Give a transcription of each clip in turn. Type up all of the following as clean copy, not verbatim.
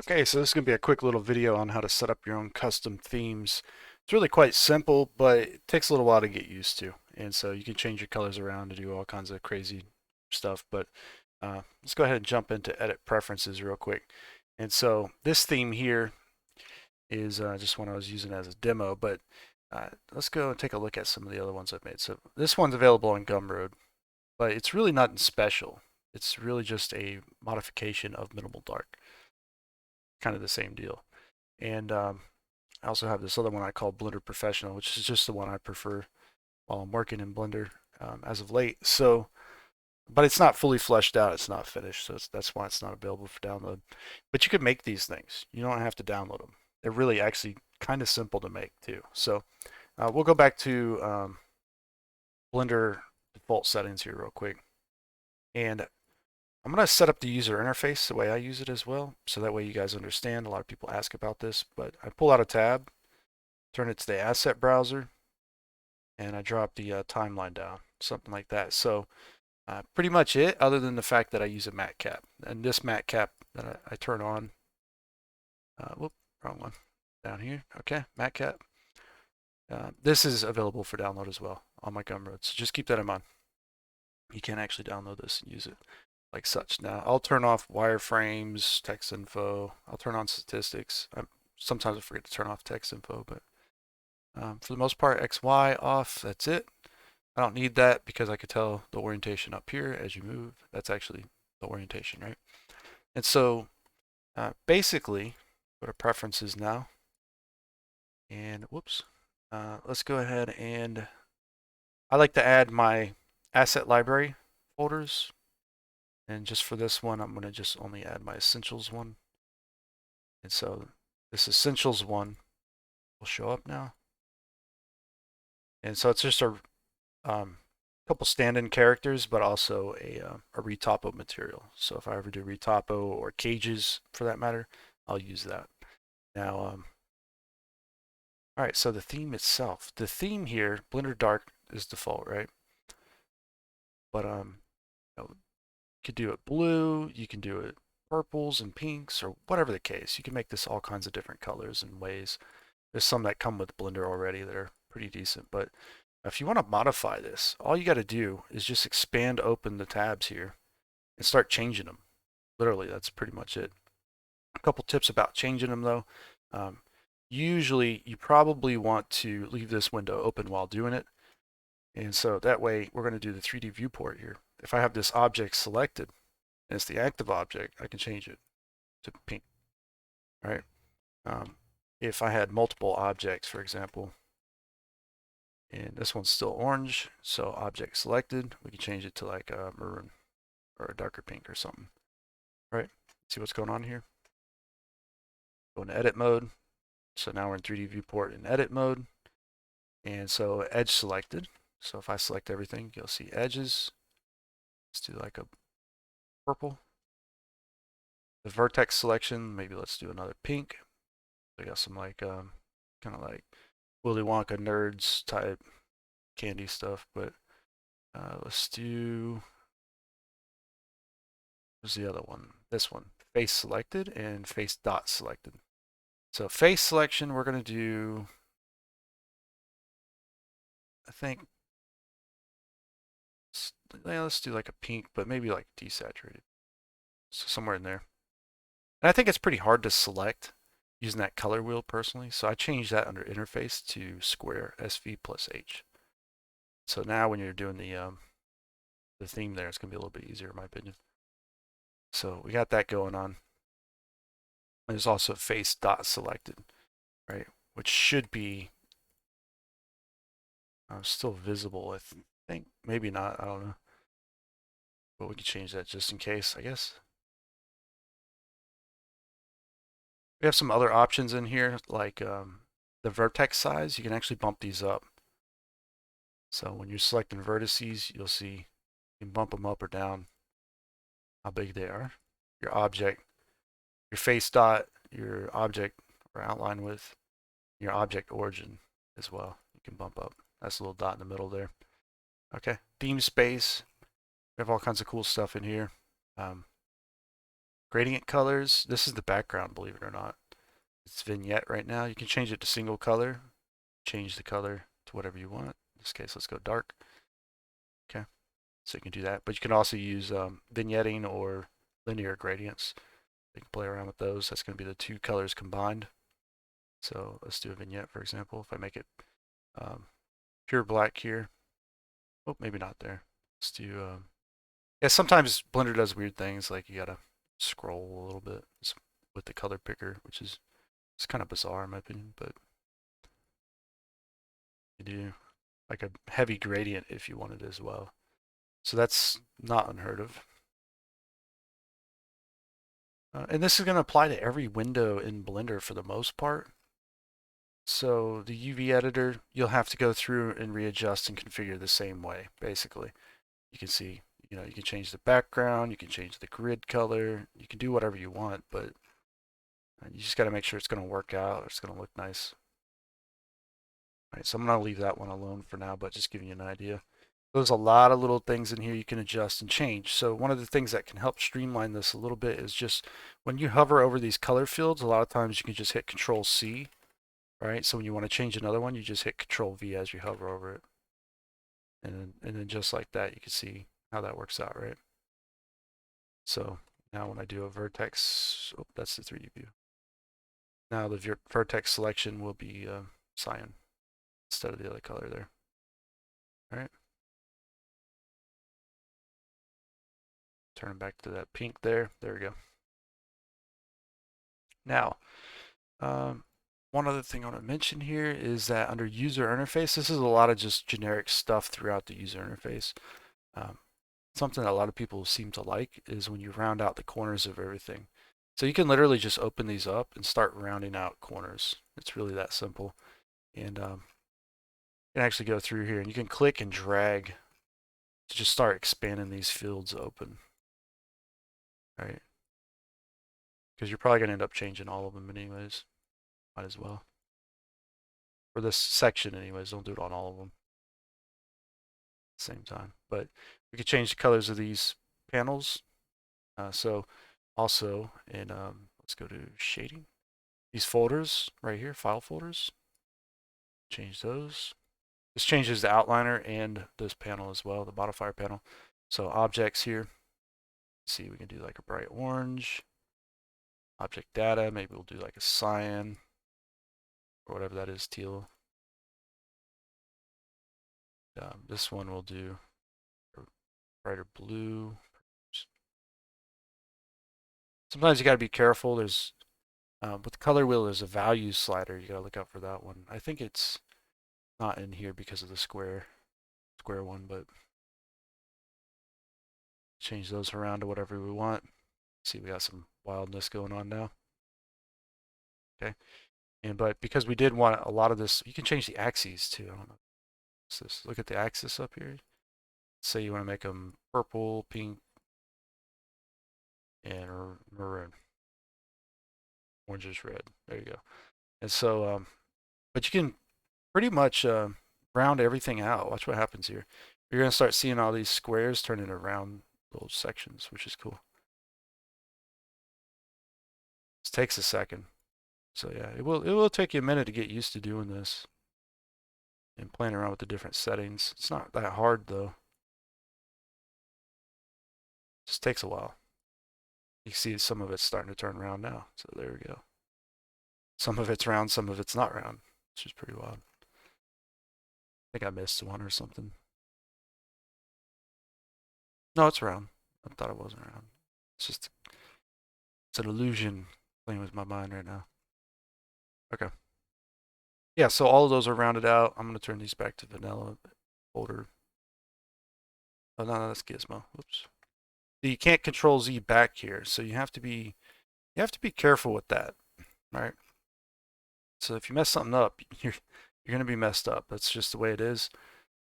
Okay, so this is going to be a quick little video on how to set up your own custom themes. It's really quite simple, but it takes a little while to get used to. And so you can change your colors around to do all kinds of crazy stuff. But let's go ahead and jump into edit preferences real quick. And so this theme here is just one I was using as a demo, but let's go and take a look at some of the other ones I've made. So this one's available on Gumroad, but it's really nothing special. It's really just a modification of minimal dark, kind of the same deal. And I also have this other one I call Blender Professional, which is just the one I prefer while I'm working in Blender as of late. So, but it's not fully fleshed out. It's not finished. So that's why it's not available for download. But you can make these things. You don't have to download them. They're really actually kind of simple to make too. So we'll go back to Blender default settings here real quick. And I'm going to set up the user interface the way I use it as well, so that way you guys understand. A lot of people ask about this, but I pull out a tab, turn it to the asset browser, and I drop the timeline down, something like that. So pretty much it, other than the fact that I use a matte cap. And this matte cap that I turn on, whoop, wrong one, down here. Okay, matte cap. This is available for download as well on my Gumroad, so just keep that in mind. You can actually download this and use it like such. Now I'll turn off wireframes, text info. I'll turn on statistics. Sometimes I forget to turn off text info, but for the most part, XY off. That's it. I don't need that because I could tell the orientation up here as you move. That's actually the orientation, right? And so basically, go to preferences now. And whoops. Let's go ahead and I like to add my asset library folders. And just for this one, I'm going to just only add my essentials one. And so this essentials one will show up now. And so it's just a couple stand-in characters, but also a retopo material. So if I ever do retopo or cages for that matter, I'll use that. Now, all right, so the theme itself. The theme here, Blender Dark is default, right? But you could do it blue, you can do it purples and pinks, or whatever the case. You can make this all kinds of different colors and ways. There's some that come with Blender already that are pretty decent, but if you want to modify this, all you got to do is just expand open the tabs here and start changing them. Literally, that's pretty much it. A couple tips about changing them though. Usually, you probably want to leave this window open while doing it. And so that way, we're going to do the 3D viewport here. If I have this object selected, and it's the active object, I can change it to pink, right? If I had multiple objects, for example, and this one's still orange, so object selected, we can change it to like a maroon or a darker pink or something, right? See what's going on here? Go into edit mode. So now we're in 3D viewport in edit mode. And so edge selected. So if I select everything, you'll see edges. Let's do like a purple. The vertex selection, maybe let's do another pink. We got some like kind of like Willy Wonka nerds type candy stuff, but let's do, where's the other one? This one, face selected and face dot selected. So face selection, we're going to do, I think, let's do like a pink, but maybe like desaturated. So somewhere in there. And I think it's pretty hard to select using that color wheel personally. So I changed that under interface to square SV plus H. So now when you're doing the theme there, it's going to be a little bit easier in my opinion. So we got that going on. There's also face dot selected, right? Which should be still visible, I think. Maybe not, I don't know. But we can change that just in case, I guess. We have some other options in here, like the vertex size. You can actually bump these up. So when you're selecting vertices, you'll see you can bump them up or down, how big they are. Your object, your face dot, your object or outline width, your object origin as well. You can bump up. That's a little dot in the middle there. Okay, theme space. We have all kinds of cool stuff in here. Gradient colors, this is the background, believe it or not. It's vignette right now. You can change it to single color, change the color to whatever you want. In this case, let's go dark. Okay, so you can do that. But you can also use vignetting or linear gradients. You can play around with those. That's going to be the two colors combined. So let's do a vignette, for example. If I make it pure black here. Oh, maybe not there. Let's do, yeah, sometimes Blender does weird things, like you gotta scroll a little bit with the color picker, which is it's kind of bizarre in my opinion, but you do like a heavy gradient if you want it as well. So that's not unheard of. And this is going to apply to every window in Blender for the most part. So the UV editor, you'll have to go through and readjust and configure the same way, basically. You can see, you know, you can change the background, you can change the grid color, you can do whatever you want, but you just got to make sure it's going to work out, it's going to look nice. All right, so I'm going to leave that one alone for now, but just giving you an idea. There's a lot of little things in here you can adjust and change. So one of the things that can help streamline this a little bit is just when you hover over these color fields, a lot of times you can just hit Control C, right? So when you want to change another one, you just hit Control V as you hover over it. And then just like that, you can see how that works out, right? So now when I do a vertex, oh, that's the 3D view. Now the vertex selection will be cyan instead of the other color there. All right. Turn it back to that pink there. There we go. Now, one other thing I want to mention here is that under user interface, this is a lot of just generic stuff throughout the user interface. Something that a lot of people seem to like is when you round out the corners of everything. So you can literally just open these up and start rounding out corners. It's really that simple. And you can actually go through here and you can click and drag to just start expanding these fields open. All right. Because you're probably going to end up changing all of them anyways. Might as well. For this section anyways, don't do it on all of them at the same time. But we could change the colors of these panels. So also in, let's go to shading. These folders right here, file folders, change those. This changes the outliner and this panel as well, the modifier panel. So objects here, see we can do like a bright orange. Object data, maybe we'll do like a cyan or whatever that is, teal. This one we'll do a brighter blue. Sometimes you got to be careful. There's with the color wheel, there's a value slider. You got to look out for that one. I think it's not in here because of the square one, but change those around to whatever we want. See, we got some wildness going on now. Okay, but because we did want a lot of this, you can change the axes too. I don't know. What's this? Look at the axis up here. Say you want to make them purple, pink, and maroon. Orange is red. There you go. And so, but you can pretty much round everything out. Watch what happens here. You're going to start seeing all these squares turn into round little sections, which is cool. This takes a second. So yeah, it will take you a minute to get used to doing this and playing around with the different settings. It's not that hard though. It just takes a while. You can see some of it's starting to turn round now. So there we go. Some of it's round, some of it's not round, which is pretty wild. I think I missed one or something. No, it's round. I thought it wasn't round. It's an illusion playing with my mind right now. Okay. Yeah, so all of those are rounded out. I'm going to turn these back to vanilla folder. Oh, no, that's Gizmo. Whoops. You can't control Z back here, so you have to be careful with that, right? So if you mess something up, you're going to be messed up. That's just the way it is.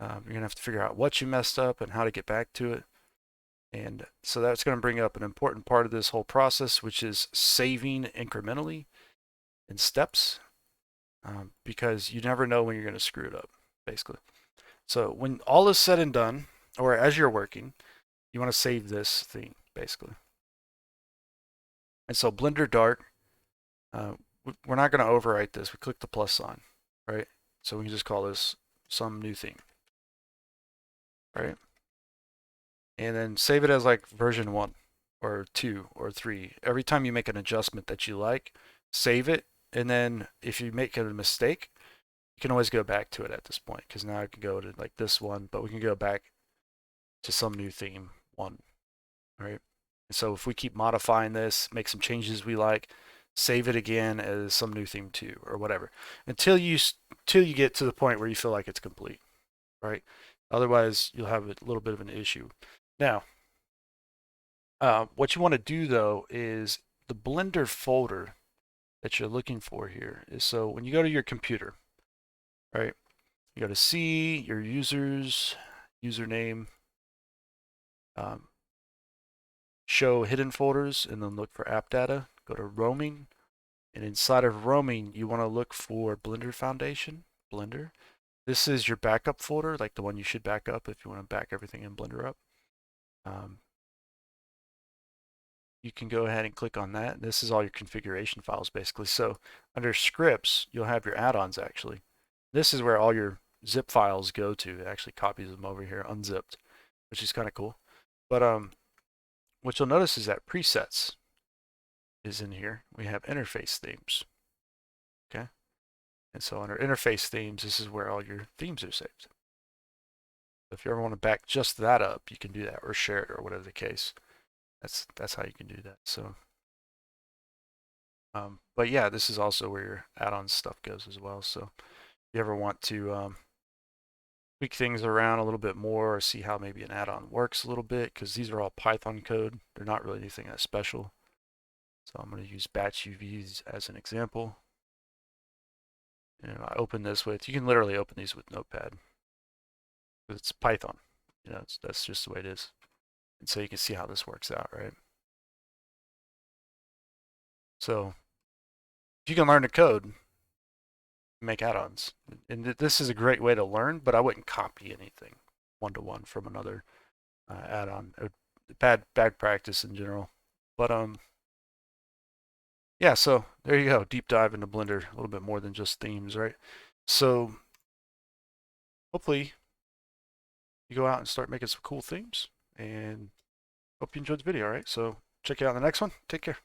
You're going to have to figure out what you messed up and how to get back to it. And so that's going to bring up an important part of this whole process, which is saving incrementally in steps, because you never know when you're going to screw it up, basically. So when all is said and done, or as you're working, you want to save this thing, basically. And so Blender Dark, we're not going to overwrite this. We click the plus sign, right? So we can just call this some new theme, right? And then save it as like version 1 or 2 or 3. Every time you make an adjustment that you like, save it. And then if you make a mistake, you can always go back to it at this point, because now I can go to like this one, but we can go back to some new theme 1, right? And so if we keep modifying this, make some changes we like, save it again as some new theme 2 or whatever, until you get to the point where you feel like it's complete, right? Otherwise, you'll have a little bit of an issue. Now, what you want to do though is the Blender folder that you're looking for here is, so when you go to your computer, right, you go to C, your users, username, show hidden folders, and then look for app data. Go to roaming, and inside of roaming, you want to look for Blender Foundation, Blender. This is your backup folder, like the one you should back up if you want to back everything in Blender up. You can go ahead and click on that. This is all your configuration files basically. So under scripts, you'll have your add-ons actually. This is where all your zip files go to. It actually copies them over here unzipped, which is kind of cool. But what you'll notice is that presets is in here. We have interface themes. Okay. And so under interface themes, this is where all your themes are saved. If you ever want to back just that up, you can do that, or share it, or whatever the case. That's how you can do that. So, but yeah, this is also where your add-on stuff goes as well. So, if you ever want to tweak things around a little bit more, or see how maybe an add-on works a little bit, because these are all Python code. They're not really anything that special. So I'm going to use batch UVs as an example. And I open this with, you can literally open these with Notepad. It's Python. You know, that's just the way it is. And so you can see how this works out, right? So if you can learn to code, make add-ons. And this is a great way to learn, but I wouldn't copy anything one-to-one from another add-on. Bad practice in general. But yeah, so there you go. Deep dive into Blender, a little bit more than just themes, right? So hopefully you go out and start making some cool themes, and hope you enjoyed the video, all right? So check you out in the next one. Take care.